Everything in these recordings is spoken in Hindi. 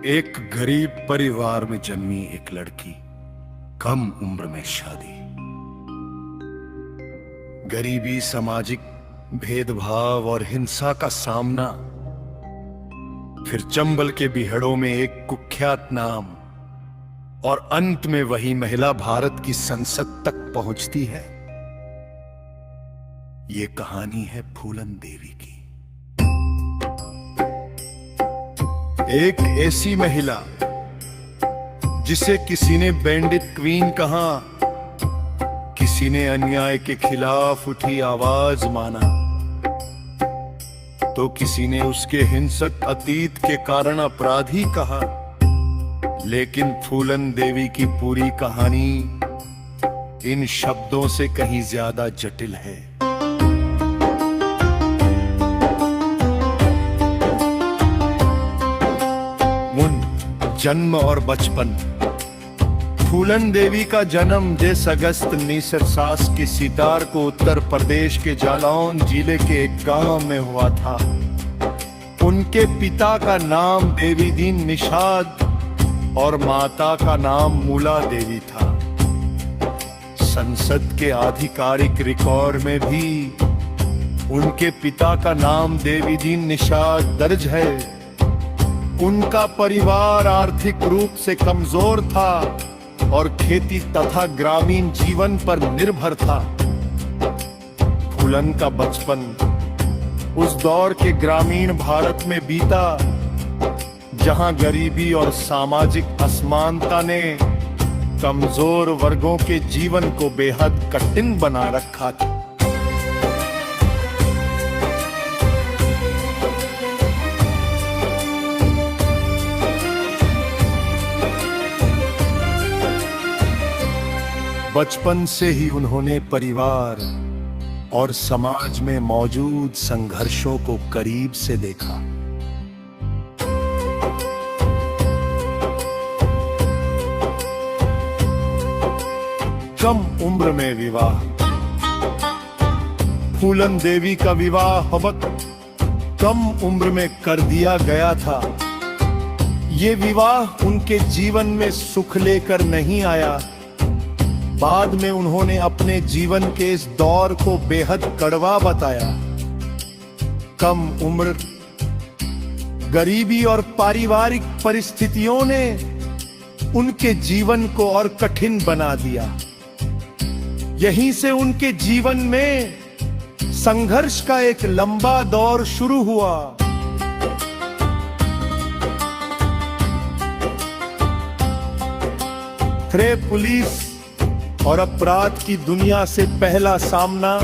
एक गरीब परिवार में जन्मी एक लड़की, कम उम्र में शादी। गरीबी, सामाजिक भेदभाव और हिंसा का सामना, फिर चंबल के बिहड़ों में एक कुख्यात नाम, और अंत में वही महिला भारत की संसद तक पहुंचती है। ये कहानी है फूलन देवी की। एक ऐसी महिला जिसे किसी ने बैंडिट क्वीन कहा, किसी ने अन्याय के खिलाफ उठी आवाज माना, तो किसी ने उसके हिंसक अतीत के कारण अपराधी कहा। लेकिन फूलन देवी की पूरी कहानी इन शब्दों से कहीं ज्यादा जटिल है। जन्म और बचपन। फूलन देवी का जन्म 10 अगस्त 1960 की सितार को उत्तर प्रदेश के जालौन जिले के एक गांव में हुआ था। उनके पिता का नाम देवी दीन निषाद और माता का नाम मूला देवी था। संसद के आधिकारिक रिकॉर्ड में भी उनके पिता का नाम देवी दीन निषाद दर्ज है। उनका परिवार आर्थिक रूप से कमजोर था और खेती तथा ग्रामीण जीवन पर निर्भर था। फूलन का बचपन उस दौर के ग्रामीण भारत में बीता, जहां गरीबी और सामाजिक असमानता ने कमजोर वर्गों के जीवन को बेहद कठिन बना रखा था। बचपन से ही उन्होंने परिवार और समाज में मौजूद संघर्षों को करीब से देखा। कम उम्र में विवाह। फूलन देवी का विवाह बहुत कम उम्र में कर दिया गया था। ये विवाह उनके जीवन में सुख लेकर नहीं आया। बाद में उन्होंने अपने जीवन के इस दौर को बेहद कड़वा बताया। कम उम्र, गरीबी और पारिवारिक परिस्थितियों ने उनके जीवन को और कठिन बना दिया। यहीं से उनके जीवन में संघर्ष का एक लंबा दौर शुरू हुआ। पुलिस और अपराध की दुनिया से पहला सामना।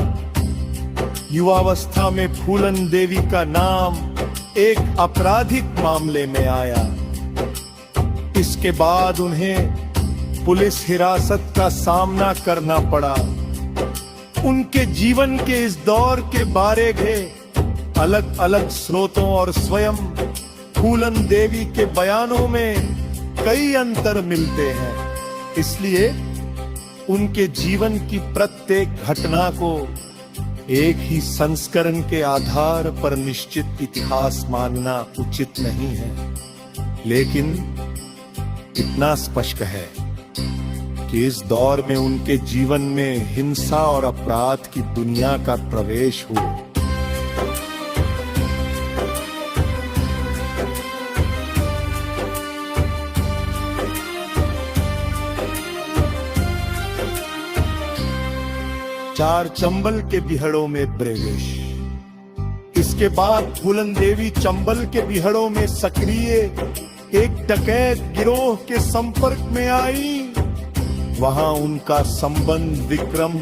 युवावस्था में फूलन देवी का नाम एक आपराधिक मामले में आया। इसके बाद उन्हें पुलिस हिरासत का सामना करना पड़ा। उनके जीवन के इस दौर के बारे में अलग अलग स्रोतों और स्वयं फूलन देवी के बयानों में कई अंतर मिलते हैं। इसलिए उनके जीवन की प्रत्येक घटना को एक ही संस्करण के आधार पर निश्चित इतिहास मानना उचित नहीं है। लेकिन इतना स्पष्ट है कि इस दौर में उनके जीवन में हिंसा और अपराध की दुनिया का प्रवेश हुआ। चार चंबल के बिहड़ों में प्रवेश। इसके बाद फूलन देवी चंबल के बिहड़ों में सक्रिय एक डकैत गिरोह के संपर्क में आई। वहां उनका संबंध विक्रम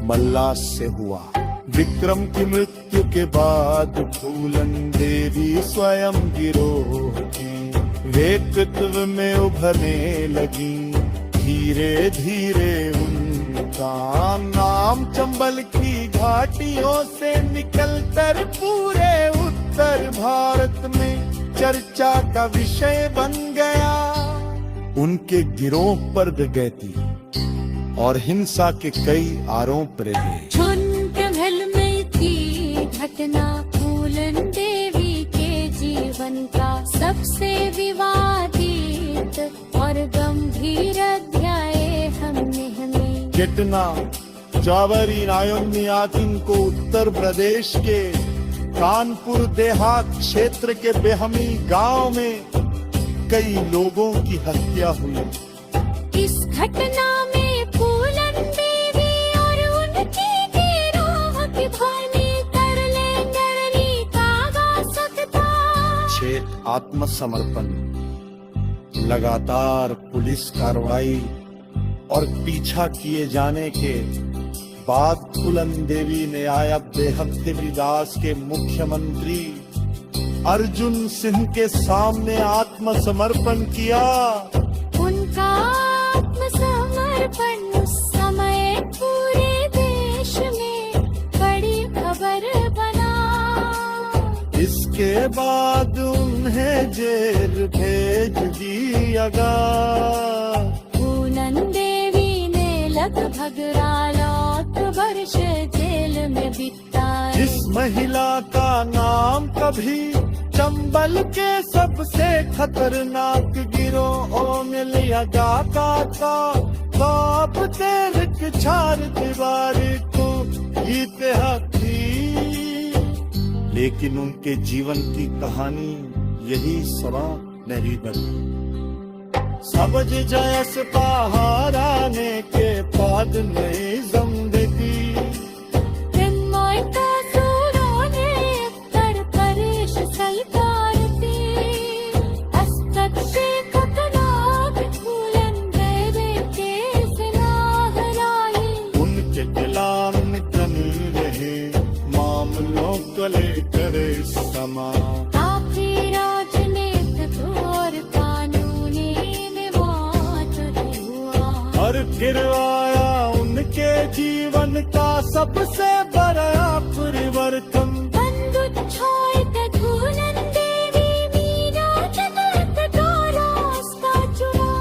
मल्लास से हुआ। विक्रम की मृत्यु के बाद फूलन देवी स्वयं गिरोह के व्यक्तित्व में उभरने लगी। धीरे धीरे उनका नाम चंबल की घाटियों से निकलकर पूरे उत्तर भारत में चर्चा का विषय बन गया। उनके गिरोह पर डकैती और हिंसा के कई आरोप रहे। चंबल में थी घटना फूलन देवी के जीवन का सबसे विवादित शांत और गंभीर अध्याय हमने हमें घटना जावरी नायोन्यातिन को उत्तर प्रदेश के कानपुर देहात क्षेत्र के बेहमी गांव में कई लोगों की हत्या हुई। इस घटना में फूलन देवी और उनकी गिरोह की भरनी कर ले नरनी कागा सकता। 6 आत्मसमर्पण, लगातार पुलिस कार्रवाई और पीछा किए जाने के बाद फूलन देवी ने आया बेहद दास के मुख्यमंत्री अर्जुन सिंह के सामने आत्मसमर्पण किया। उनका आत्मसमर्पण उस समय पूरे देश में बड़ी खबर बना। इसके बाद उन्हें जेल भेज दिया गया। फूलन देवी ने लगभग 8 वर्ष जेल में बिताए। इस महिला का नाम कभी चंबल के सबसे खतरनाक गिरोह में लिया जाता था। बाप तेरे चार दीवारी को इतिहास थी, लेकिन उनके जीवन की कहानी यही सवा नहीं बनी। सबज जयस पहाड़ आने के बाद नई जिंदगी चिन्मय का सूरों ने उत्तर प्रदेश सरकार दी। अस्तित्व से खतरनाक फूलन देवी के सिनाहराई। उनके दिलान तन रहे मामलों को लेकर समा। आखिर राजनीतिक और कानूनी विवाद हुआ और गिरवाया उनके जीवन का सबसे बड़ा परिवर्तन। बंदूक छोड़ फूलन देवी मीरा जगत का रास्ता चुना।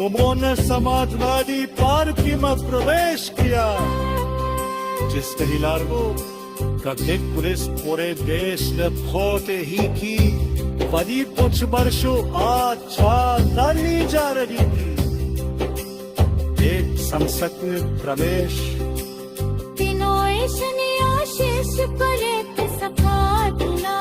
उन्होंने समाजवादी पार्टी में प्रवेश किया, जिस महिला को कथित पुलिस पूरे देश में खोते ही की बड़ी कुछ वर्षों अच्छा डाली जा रही थी। एक संसद में प्रवेश तीनों आशीष परे सखा दुना